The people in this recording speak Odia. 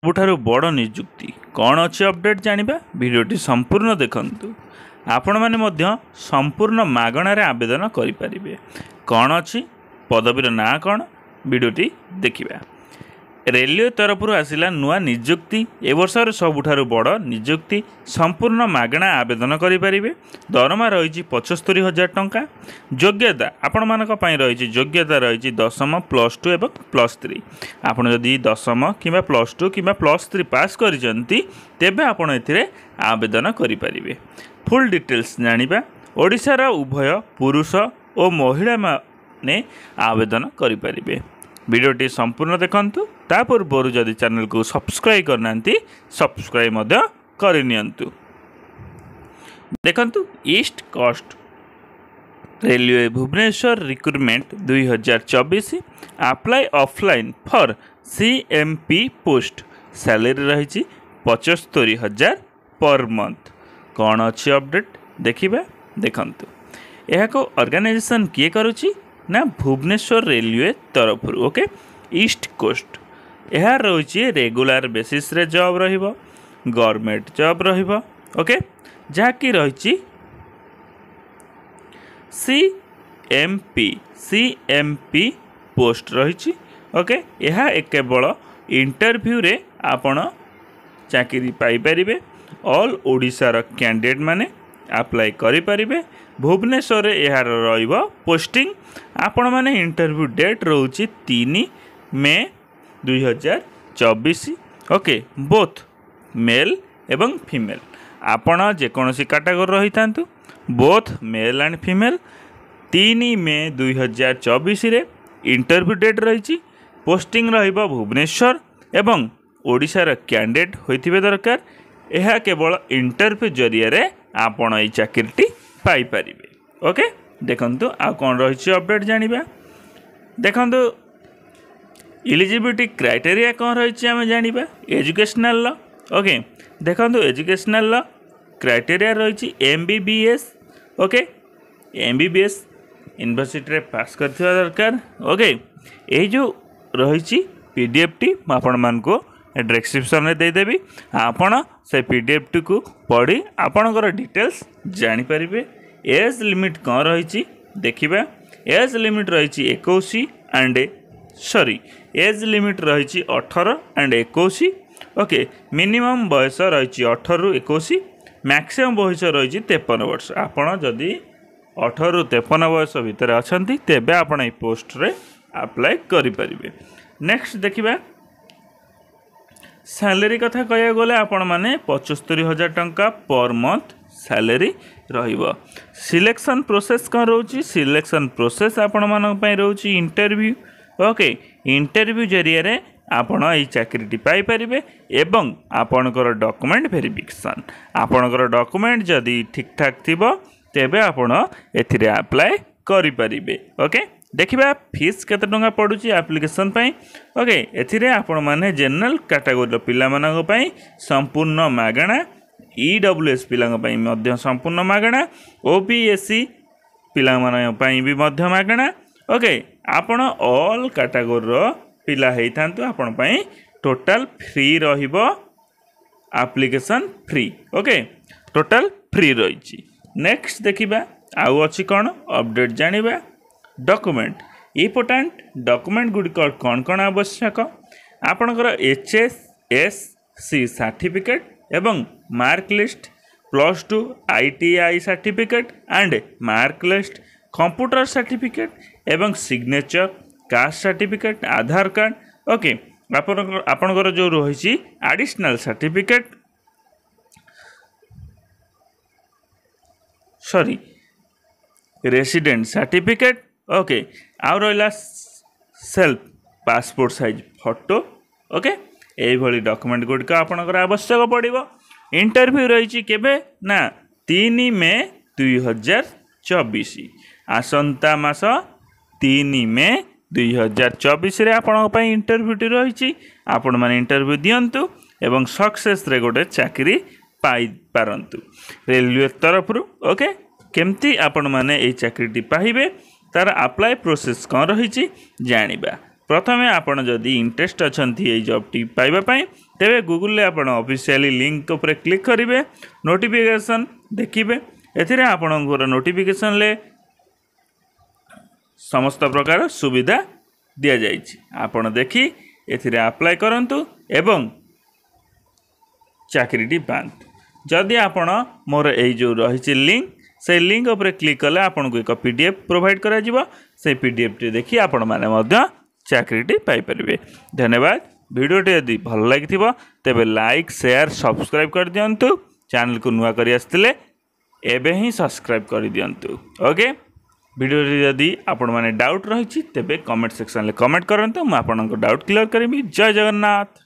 ସବୁଠାରୁ ବଡ଼ ନିଯୁକ୍ତି କ'ଣ ଅଛି ଅପଡେଟ୍ ଜାଣିବା। ଭିଡ଼ିଓଟି ସମ୍ପୂର୍ଣ୍ଣ ଦେଖନ୍ତୁ। ଆପଣମାନେ ମଧ୍ୟ ସମ୍ପୂର୍ଣ୍ଣ ମାଗଣାରେ ଆବେଦନ କରିପାରିବେ। କ'ଣ ଅଛି, ପଦବୀର ନାଁ କ'ଣ, ଭିଡ଼ିଓଟି ଦେଖିବା। ରେଲୱେ ତରଫରୁ ଆସିଲା ନୂଆ ନିଯୁକ୍ତି। ଏ ବର୍ଷର ସବୁଠାରୁ ବଡ଼ ନିଯୁକ୍ତି। ସମ୍ପୂର୍ଣ୍ଣ ମାଗଣା ଆବେଦନ କରିପାରିବେ। ଦରମା ରହିଛି 75,000 ଟଙ୍କା। ଯୋଗ୍ୟତା ଆପଣମାନଙ୍କ ପାଇଁ ରହିଛି, ଯୋଗ୍ୟତା ରହିଛି 10ମ +2 ଏବଂ +3। ଆପଣ ଯଦି 10ମ କିମ୍ବା +2 କିମ୍ବା +3 ପାସ୍ କରିଛନ୍ତି ତେବେ ଆପଣ ଏଥିରେ ଆବେଦନ କରିପାରିବେ। ଫୁଲ୍ ଡିଟେଲ୍ସ ଜାଣିବା। ଓଡ଼ିଶାର ଉଭୟ ପୁରୁଷ ଓ ମହିଳାମାନେ ଆବେଦନ କରିପାରିବେ। ভিডিওটি সম্পূর্ণ দেখন্তু। তা পূର୍ବରୁ যদি চ্যানেলକୁ সবস্ক্রাইব କରିନାହାନ୍ତି সবস্ক্রাইব ମଧ୍ୟ କରିନିଅନ୍ତୁ। ଦେଖନ୍ତୁ East Coast Railway Bhubaneswar recruitment 2024 apply offline for CMP post. Salary ରହିଛି 75,000 ପର୍ ମନ୍ଥ। କ'ଣ ଅଛି ଅପଡେଟ୍ ଦେଖିବା। ଦେଖନ୍ତୁ ଏହାକୁ ଅର୍ଗାନାଇଜେସନ୍ କିଏ କରୁଛି ନା ଭୁବନେଶ୍ୱର ରେଲୱେ ତରଫରୁ। ଓକେ, ଇଷ୍ଟ କୋଷ୍ଟ ଏହା ରହିଛି ରେଗୁଲାର ବେସିସ୍ରେ ଜବ୍ ରହିବ, ଗଭର୍ଣ୍ଣମେଣ୍ଟ ଜବ୍ ରହିବ। ଓକେ, ଯାହାକି ରହିଛି CMP ପୋଷ୍ଟ ରହିଛି। ଓକେ, ଏହା କେବଳ ଇଣ୍ଟରଭ୍ୟୁରେ ଆପଣ ଚାକିରି ପାଇପାରିବେ। ଅଲ୍ ଓଡ଼ିଶାର କ୍ୟାଣ୍ଡିଡେଟ୍ ମାନେ ଆପ୍ଲାଏ କରିପାରିବେ। ଭୁବନେଶ୍ୱରରେ ଏହାର ରହିବ ପୋଷ୍ଟିଂ। ଆପଣମାନେ ଇଣ୍ଟରଭ୍ୟୁ ଡେଟ୍ ରହୁଛି 3 ମେ 2024। ଓକେ, ବୋଥ୍ ମେଲ୍ ଏବଂ ଫିମେଲ୍ ଆପଣ ଯେକୌଣସି କାଟାଗୋରୀ ରହିଥାନ୍ତୁ, both male and female. 3 May 2024ରେ ଇଣ୍ଟରଭ୍ୟୁ ଡେଟ୍ ରହିଛି। ପୋଷ୍ଟିଂ ରହିବ ଭୁବନେଶ୍ୱର ଏବଂ ଓଡ଼ିଶାର କ୍ୟାଣ୍ଡିଡେଟ୍ ହୋଇଥିବେ ଦରକାର। ଏହା କେବଳ ଇଣ୍ଟରଭ୍ୟୁ ଜରିଆରେ ଆପଣ ଏହି ଚାକିରିଟି ପାଇପାରିବେ। ଓକେ, ଦେଖନ୍ତୁ ଆଉ କ'ଣ ରହିଛି ଅପଡେଟ୍ ଜାଣିବା। ଦେଖନ୍ତୁ ଇଲିଜିବିଲିଟି କ୍ରାଇଟେରିଆ କ'ଣ ରହିଛି ଆମେ ଜାଣିବା। ଏଜୁକେସନାଲ୍। ଓକେ, ଦେଖନ୍ତୁ ଏଜୁକେସନାଲ୍ କ୍ରାଇଟେରିଆ ରହିଛି MBBS। ଓକେ, MBBS ୟୁନିଭର୍ସିଟିରେ ପାସ୍ କରିଥିବା ଦରକାର। ଓକେ, ଏହି ଯେଉଁ ରହିଛି PDFଟି ମୁଁ ଆପଣମାନଙ୍କୁ ଡେସ୍କ୍ରିପସନ୍ରେ ଦେଇଦେବି। ଆପଣ ସେ PDFଟିକୁ ପଢ଼ି ଆପଣଙ୍କର ଡିଟେଲ୍ସ ଜାଣିପାରିବେ। ଏଜ୍ ଲିମିଟ୍ କ'ଣ ରହିଛି ଦେଖିବା। ଏଜ୍ ଲିମିଟ୍ ରହିଛି 18 ଆଣ୍ଡ 21। ଓକେ, ମିନିମମ୍ ବୟସ ରହିଛି 18ରୁ 21। ମ୍ୟାକ୍ସିମମ୍ ବୟସ ରହିଛି 53 ବର୍ଷ। ଆପଣ ଯଦି 18ରୁ 53 ବୟସ ଭିତରେ ଅଛନ୍ତି ତେବେ ଆପଣ ଏହି ପୋଷ୍ଟରେ ଆପ୍ଲାଏ କରିପାରିବେ। ନେକ୍ସଟ ଦେଖିବା। ସାଲେରୀ କଥା କହିବାକୁ ଗଲେ ଆପଣମାନେ 75,000 ଟଙ୍କା ପର୍ ମନ୍ଥ ସାଲେରୀ ରହିବ। ସିଲେକ୍ସନ୍ ପ୍ରୋସେସ୍ କ'ଣ ରହୁଛି? ସିଲେକ୍ସନ୍ ପ୍ରୋସେସ୍ ଆପଣମାନଙ୍କ ପାଇଁ ରହୁଛି ଇଣ୍ଟରଭ୍ୟୁ। ଓକେ, ଇଣ୍ଟରଭ୍ୟୁ ଜରିଆରେ ଆପଣ ଏହି ଚାକିରିଟି ପାଇପାରିବେ ଏବଂ ଆପଣଙ୍କର ଡକୁମେଣ୍ଟ ଭେରିଫିକେସନ୍। ଆପଣଙ୍କର ଡକୁମେଣ୍ଟ ଯଦି ଠିକ୍ଠାକ୍ ଥିବ ତେବେ ଆପଣ ଏଥିରେ ଆପ୍ଲାଏ କରିପାରିବେ। ଓକେ, ଦେଖିବା ଫିସ୍ କେତେ ଟଙ୍କା ପଡ଼ୁଛି ଆପ୍ଲିକେସନ୍ ପାଇଁ। ଓକେ, ଏଥିରେ ଆପଣମାନେ ଜେନେରାଲ୍ କାଟାଗୋରୀର ପିଲାମାନଙ୍କ ପାଇଁ ସମ୍ପୂର୍ଣ୍ଣ ମାଗଣା, EWS ପିଲାଙ୍କ ପାଇଁ ମଧ୍ୟ ସମ୍ପୂର୍ଣ୍ଣ ମାଗଣା, OBC ପିଲାମାନଙ୍କ ପାଇଁ ବି ମଧ୍ୟ ମାଗଣା। ଓକେ, ଆପଣ ଅଲ୍ କାଟାଗୋରୀର ପିଲା ହେଇଥାନ୍ତୁ, ଆପଣ ପାଇଁ ଟୋଟାଲ୍ ଫ୍ରି ରହିବ। Application free. Okay, total free ରହିଛି। ନେକ୍ସଟ ଦେଖିବା ଆଉ ଅଛି କ'ଣ ଅପଡେଟ୍ ଜାଣିବା। ଡକୁମେଣ୍ଟ ଇମ୍ପୋର୍ଟାଣ୍ଟ ଡକୁମେଣ୍ଟ ଗୁଡ଼ିକ କ'ଣ କ'ଣ ଆବଶ୍ୟକ। ଆପଣଙ୍କର HSSC ସାର୍ଟିଫିକେଟ୍ ଏବଂ mark list, +2 ITI certificate and mark list, computer certificate ଏବଂ ସିଗ୍ନେଚର, କାଷ୍ଟ ସାର୍ଟିଫିକେଟ୍, ଆଧାର କାର୍ଡ଼। ଓକେ, ଆପଣଙ୍କର ଯେଉଁ ରହିଛି additional certificate, resident certificate. Okay, ଆଉ ରହିଲା self passport size photo. Okay, ଏଇଭଳି ଡକୁମେଣ୍ଟ ଗୁଡ଼ିକ ଆପଣଙ୍କର ଆବଶ୍ୟକ ପଡ଼ିବ। ଇଣ୍ଟରଭ୍ୟୁ ରହିଛି କେବେ ନା 3 ମେ 2024। ଆସନ୍ତା ମାସ 3 ମେ 2024ରେ ଆପଣଙ୍କ ପାଇଁ ଇଣ୍ଟରଭ୍ୟୁଟି ରହିଛି। ଆପଣମାନେ ଇଣ୍ଟରଭ୍ୟୁ ଦିଅନ୍ତୁ ଏବଂ ସକ୍ସେସ୍ରେ ଗୋଟେ ଚାକିରି ପାଇପାରନ୍ତୁ ରେଲୱେ ତରଫରୁ। ଓକେ, କେମିତି ଆପଣମାନେ ଏହି ଚାକିରିଟି ପାଇବେ ତାର ଆପ୍ଲାଏ ପ୍ରୋସେସ୍ କ'ଣ ରହିଛି ଜାଣିବା। ପ୍ରଥମେ ଆପଣ ଯଦି ଇଣ୍ଟରେଷ୍ଟ ଅଛନ୍ତି ଏଇ ଜବ୍ଟି ପାଇବା ପାଇଁ तेरे गूगल आपण ऑफिशियली लिंक उपर क्लिक करेंगे नोटिफिकेशन देखिए एथिरे आपणकर नोटिफिकेशन ले समस्त प्रकार सुविधा दि जाइए आपण देखी एथिरे अप्लाई करंतु एवं चाकरीटी पांतु जदि आपण मोर यही जो रही लिंक से लिंक उपर क्लिक कले आपन को एक पीडीएफ प्रोवाइड करा जिवो से पीडीएफ टी देखि आपण माने मध्य चाकरीटी पाई परिबे। धन्यवाद। वीडियोटी यदि भल लगी तेबे लाइक शेयर सब्सक्राइब कर दियंतु चैनल को नुआ करी आस्तिले एबे ही सब्सक्राइब कर दियंतु। ओके वीडियो यदि आपण माने डाउट रही तेबे कमेंट सेक्शन ले कमेंट करंतु मैं आपन को डाउट क्लियर करिबी। जय जगन्नाथ।